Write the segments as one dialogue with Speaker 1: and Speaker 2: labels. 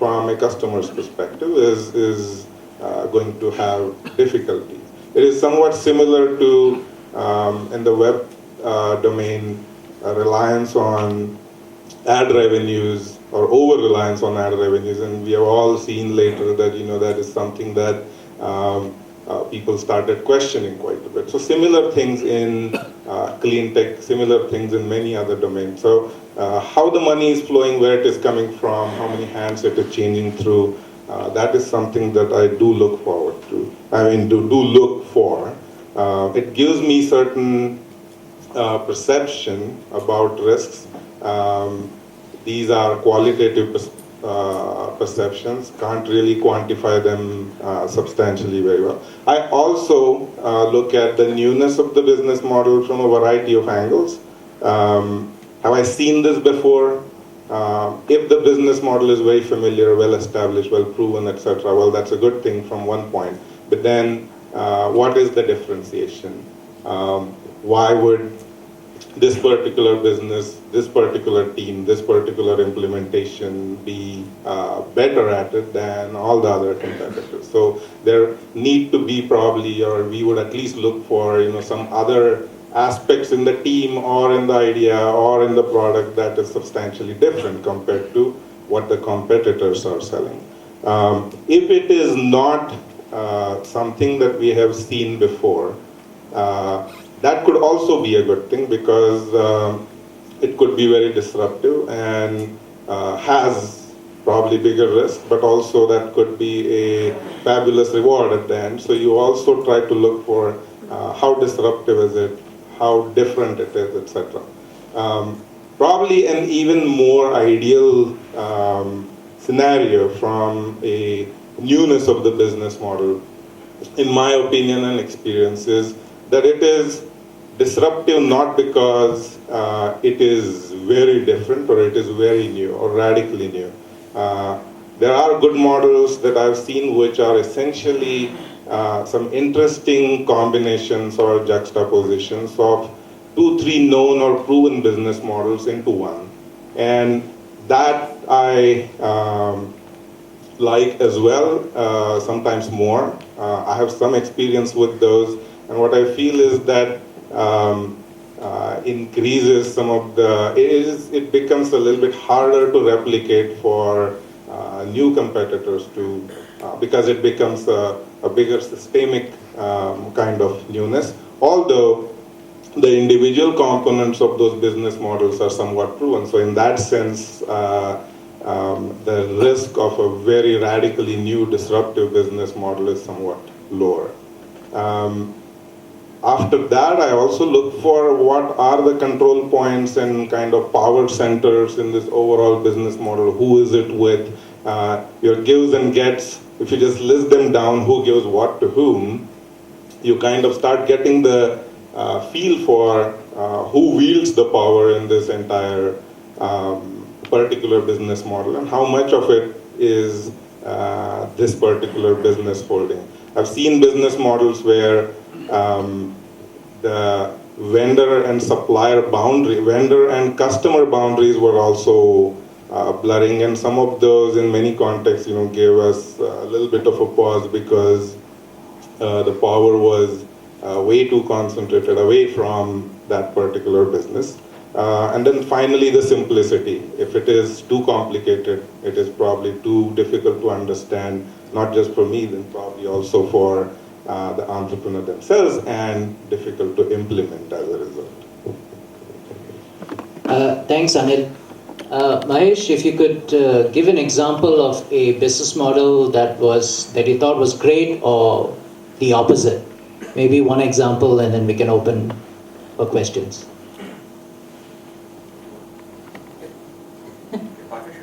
Speaker 1: from a customer's perspective is going to have difficulties. It is somewhat similar to in the web domain, reliance on ad revenues or over-reliance on ad revenues, and we have all seen later that that is something that people started questioning quite a bit. So similar things in clean tech, similar things in many other domains. So how the money is flowing, where it is coming from, how many hands it is changing through, that is something that I do look forward to. Do look for. It gives me certain perception about risks. These are qualitative perceptions, can't really quantify them substantially very well. I also look at the newness of the business model from a variety of angles. Have I seen this before? If the business model is very familiar, well established, well proven, etc., well, that's a good thing from one point. But then, what is the differentiation? Why would this particular business, this particular team, this particular implementation be better at it than all the other competitors? So there need to be probably, or we would at least look for, some other aspects in the team or in the idea or in the product that is substantially different compared to what the competitors are selling. If it is not something that we have seen before, that could also be a good thing, because it could be very disruptive and has probably bigger risk, but also that could be a fabulous reward at the end. So you also try to look for how disruptive is it, how different it is, etc. Probably an even more ideal scenario from a newness of the business model, in my opinion and experience, is that it is disruptive not because it is very different or it is very new or radically new. There are good models that I've seen which are essentially some interesting combinations or juxtapositions of 2-3 known or proven business models into one. And that I like as well, sometimes more. I have some experience with those, and what I feel is that increases some of the, it becomes a little bit harder to replicate for new competitors to, because it becomes a bigger systemic kind of newness. Although the individual components of those business models are somewhat proven. So in that sense, the risk of a very radically new disruptive business model is somewhat lower. After that, I also look for what are the control points and kind of power centers in this overall business model. Who is it with? Your gives and gets, if you just list them down, who gives what to whom, you kind of start getting the feel for who wields the power in this entire particular business model and how much of it is this particular business holding. I've seen business models where the vendor and supplier boundary, vendor and customer boundaries were also blurring, and some of those in many contexts, gave us a little bit of a pause, because the power was way too concentrated away from that particular business. And then finally, the simplicity. If it is too complicated, it is probably too difficult to understand, not just for me, then probably also for the entrepreneur themselves, and difficult to implement as a result.
Speaker 2: Thanks, Anil. Mahesh, if you could give an example of a business model that you thought was great, or the opposite. Maybe one example, and then we can open for questions.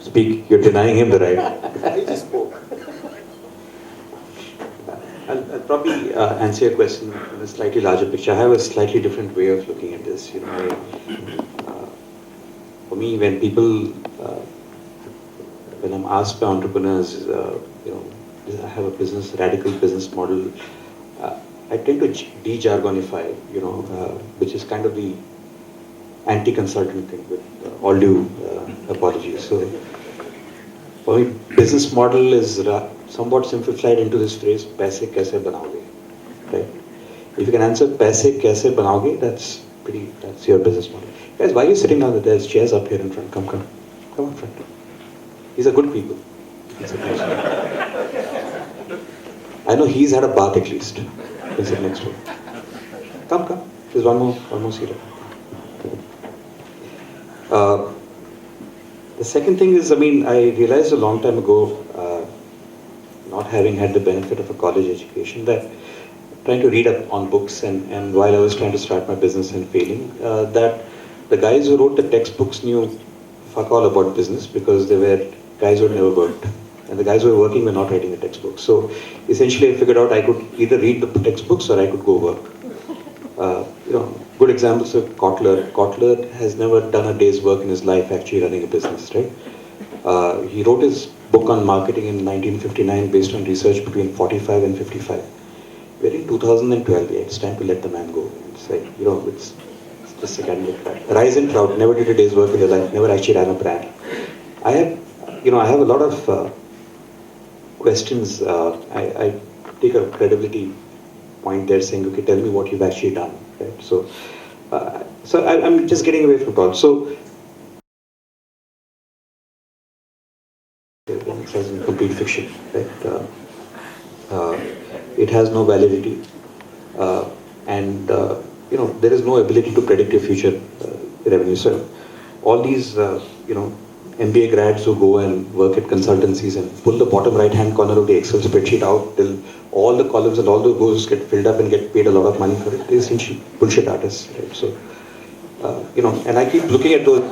Speaker 3: Speak. You're denying him the right.
Speaker 1: I just spoke.
Speaker 3: I'll probably answer your question in a slightly larger picture. I have a slightly different way of looking at this. For me, when people, when I'm asked by entrepreneurs, I have a radical business model, I tend to de-jargonify, which is kind of the anti-consultant thing, with all due apologies. So For me, business model is somewhat simplified into this phrase, "पैसे कैसे बनाओगे," right? If you can answer "पैसे कैसे बनाओगे," that's your business model. Guys, why are you sitting down? There's chairs up here in front. Come up front. These are good people. I know he's had a bath at least. He'll sit next to him. Come. There's one more seat. The second thing is, I realized a long time ago, not having had the benefit of a college education, that trying to read up on books and while I was trying to start my business and failing, that the guys who wrote the textbooks knew fuck all about business because they were guys who had never worked. And the guys who were working were not writing the textbooks. So essentially I figured out I could either read the textbooks or I could go work. Good examples of Kotler. Kotler has never done a day's work in his life actually running a business, right? He wrote his book on marketing in 1959 based on research between 45 and 55. We're in 2012, it's time to let the man go. It's like, it's just academic fact. Rise and Trout never did a day's work in their life, never actually ran a brand. I have a lot of questions. I take a credibility point there saying, okay, tell me what you've actually done, right? So I'm just getting away from it all. So it says in complete fiction, right? It has no validity, and there is no ability to predict your future revenue. So all these MBA grads who go and work at consultancies and pull the bottom right hand corner of the Excel spreadsheet out till all the columns and all the rows get filled up and get paid a lot of money for it. They're essentially bullshit artists, right? So and I keep looking at those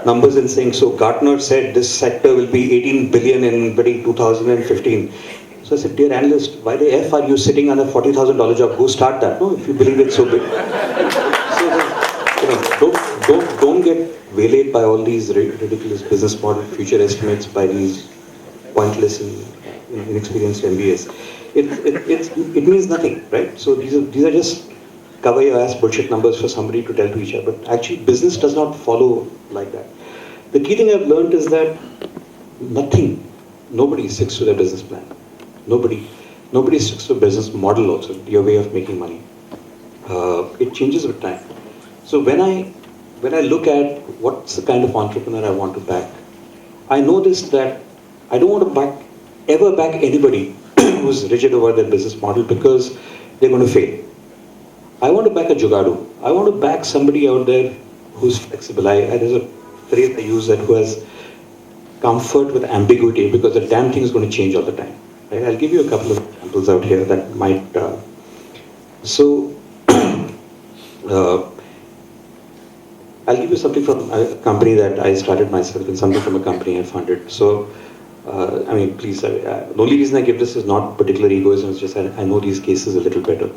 Speaker 3: numbers and saying, so Gartner said this sector will be 18 billion in 2015. So I said, dear analyst, why the F are you sitting on a $40,000 job? Go start that, no? If you believe it's so big. So don't get waylaid by all these ridiculous business model future estimates by these pointless and inexperienced MBAs. It means nothing, right? So these are just cover your ass bullshit numbers for somebody to tell to each other. But actually, business does not follow like that. The key thing I've learned is that nobody sticks to their business plan. Nobody sticks to a business model also, your way of making money. It changes with time. So when I look at what's the kind of entrepreneur I want to back, I know this, that I don't want to ever back anybody who's rigid over their business model because they're going to fail. I want to back a jugadu. I want to back somebody out there who's flexible. There's a phrase I use that who has comfort with ambiguity because the damn thing is going to change all the time. Right? I'll give you a couple of examples out here that might. I'll give you something from a company that I started myself and something from a company I funded. So, please, the only reason I give this is not particular egoism, it's just I know these cases a little better.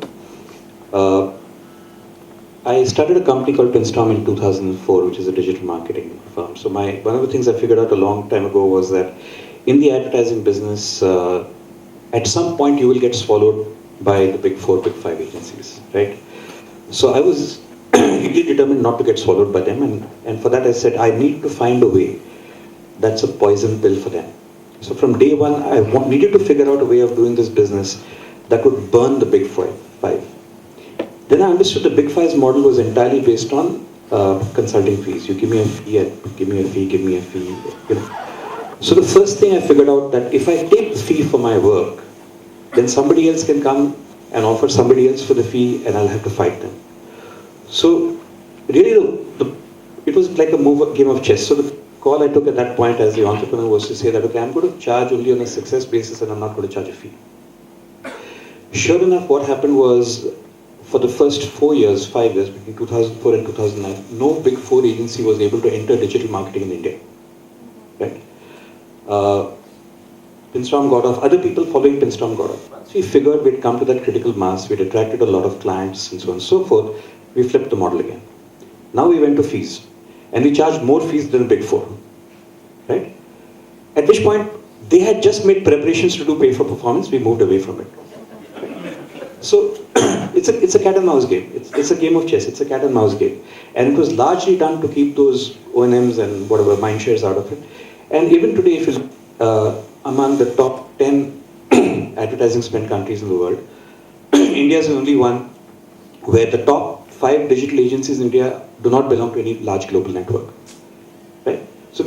Speaker 3: I started a company called Pinstorm in 2004, which is a digital marketing firm. So one of the things I figured out a long time ago was that in the advertising business, at some point you will get swallowed by the big 4, big 5 agencies, right? So I was really determined not to get swallowed by them, and for that I said I need to find a way that's a poison pill for them. So from day one, I needed to figure out a way of doing this business that would burn the big 5. Then I understood the Big Five's model was entirely based on consulting fees. You give me a fee, give me a fee, give me a fee. So the first thing I figured out that if I take the fee for my work, then somebody else can come and offer somebody else for the fee, and I'll have to fight them. So really, it was like a game of chess. So the call I took at that point as the entrepreneur was to say that, okay, I'm going to charge only on a success basis, and I'm not going to charge a fee. Sure enough, what happened was, for the first 5 years, between 2004 and 2009, no big 4 agency was able to enter digital marketing in India. Right? Pinstorm got off, other people following Pinstorm got off. Once we figured we'd come to that critical mass, we'd attracted a lot of clients and so on and so forth, we flipped the model again. Now we went to fees, and we charged more fees than the big 4. Right? At which point, they had just made preparations to do pay for performance, we moved away from it. So it's a cat and mouse game. It's a game of chess. It's a cat and mouse game, and it was largely done to keep those O&Ms and whatever mind shares out of it. And even today, if you look among the top 10 advertising spend countries in the world, India is the only one where the top 5 digital agencies in India do not belong to any large global network. Right? So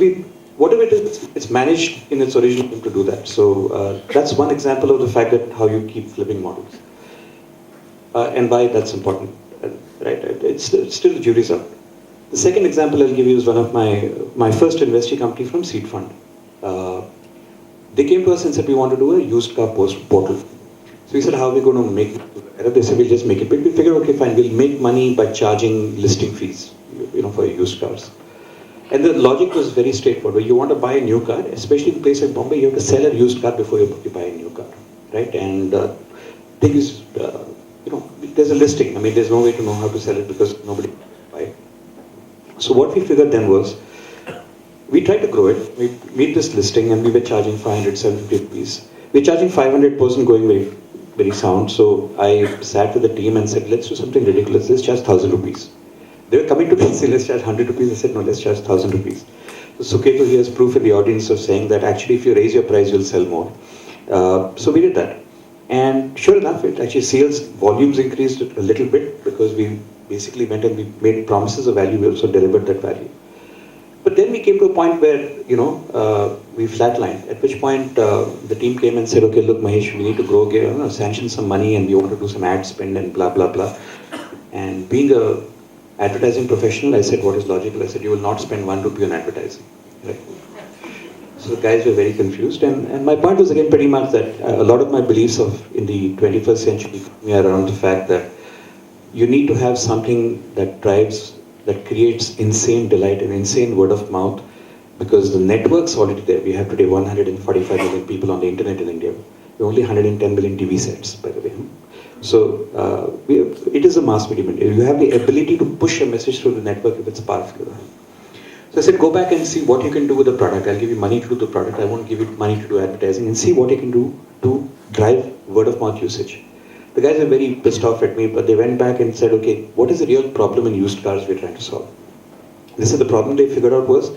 Speaker 3: whatever it is, it's managed in its original to do that. So that's one example of the fact that how you keep flipping models. And why that's important, right? It's still the jury's out. The second example I'll give you is one of my first investee company from seed fund. Uh, they came to us and said, we want to do a used car portal. So we said, how are we going to make it? They said, we'll just make it. But we figured, okay, fine, we'll make money by charging listing fees, for used cars. And the logic was very straightforward. You want to buy a new car, especially in a place like Bombay, you have to sell a used car before you buy a new car, right? And thing is, there's a listing. I mean, there's no way to know how to sell it because nobody buy it. So what we figured then was, we tried to grow it. We made this listing and we were charging 500, 750 rupees. We're charging 500% going very, very sound. So I sat with the team and said, let's do something ridiculous. Let's charge 1,000 rupees. They were coming to me and saying, let's charge 100 rupees. I said, no, let's charge 1,000 rupees. So Suketu here has proof in the audience of saying that actually if you raise your price, you'll sell more. So we did that. And sure enough, it actually sales volumes increased a little bit because we basically went and we made promises of value. We also delivered that value. But then we came to a point where, we flatlined, at which point the team came and said, okay, look, Mahesh, we need to grow, sanction some money and we want to do some ad spend and blah, blah, blah. And being a advertising professional, I said, what is logical? I said, you will not spend 1 rupee on advertising. Right? So the guys were very confused. And my point was again pretty much that a lot of my beliefs in the 21st century are around the fact that you need to have something that creates insane delight and insane word of mouth, because the network's already there. We have today 145 million people on the internet in India. We only 110 million TV sets, by the way. So it is a mass medium. You have the ability to push a message through the network if it's powerful enough. So I said, go back and see what you can do with the product. I'll give you money to do the product. I won't give you money to do advertising, and see what you can do to drive word of mouth usage. The guys are very pissed off at me, but they went back and said, okay, what is the real problem in used cars we're trying to solve? This is the problem they figured out was,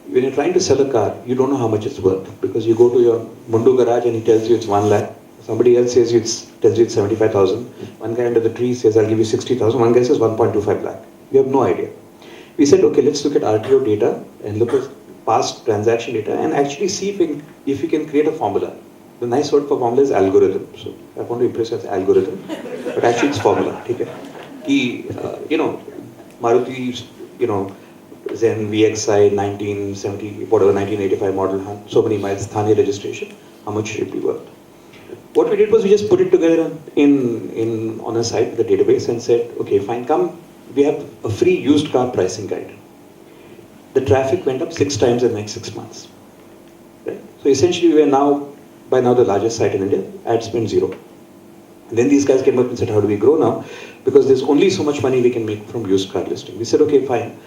Speaker 3: when you're trying to sell a car, you don't know how much it's worth, because you go to your Mundu garage and he tells you it's 1 lakh. Somebody else tells you it's 75,000. One guy under the tree says, I'll give you 60,000. One guy says 1.25 lakh. You have no idea. We said, okay, let's look at RTO data and look at past transaction data and actually see if we can create a formula. The nice word for formula is algorithm. So I want to impress you as algorithm, but actually it's formula. Okay? Maruti, Zen VXI 1970, whatever 1985 model, so many miles, Thane registration, how much should it be worth? What we did was we just put it together on a site, the database, and said, okay, fine, come, we have a free used car pricing guide. The traffic went up 6 times in the next 6 months. Right? So essentially we are by now the largest site in India, ad spend 0. And then these guys came up and said, how do we grow now? Because there's only so much money we can make from used car listing. We said, okay, fine.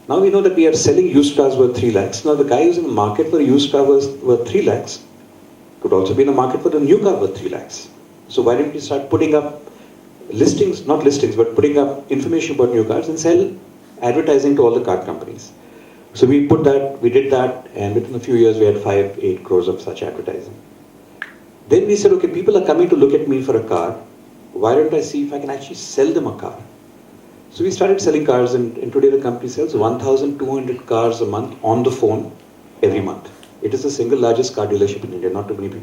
Speaker 3: Now we know that we are selling used cars worth 3 lakhs. Now the guy who's in the market for a used car worth 3 lakhs could also be in the market for a new car worth 3 lakhs. So why don't we start putting up not listings, but putting up information about new cars and sell advertising to all the car companies. So we did that, and within a few years we had 5-8 crores of such advertising. Then we said, okay, people are coming to look at me for a car. Why don't I see if I can actually sell them a car? So we started selling cars, and today the company sells 1,200 cars a month on the phone every month. It is the single largest car dealership in India, not too many people.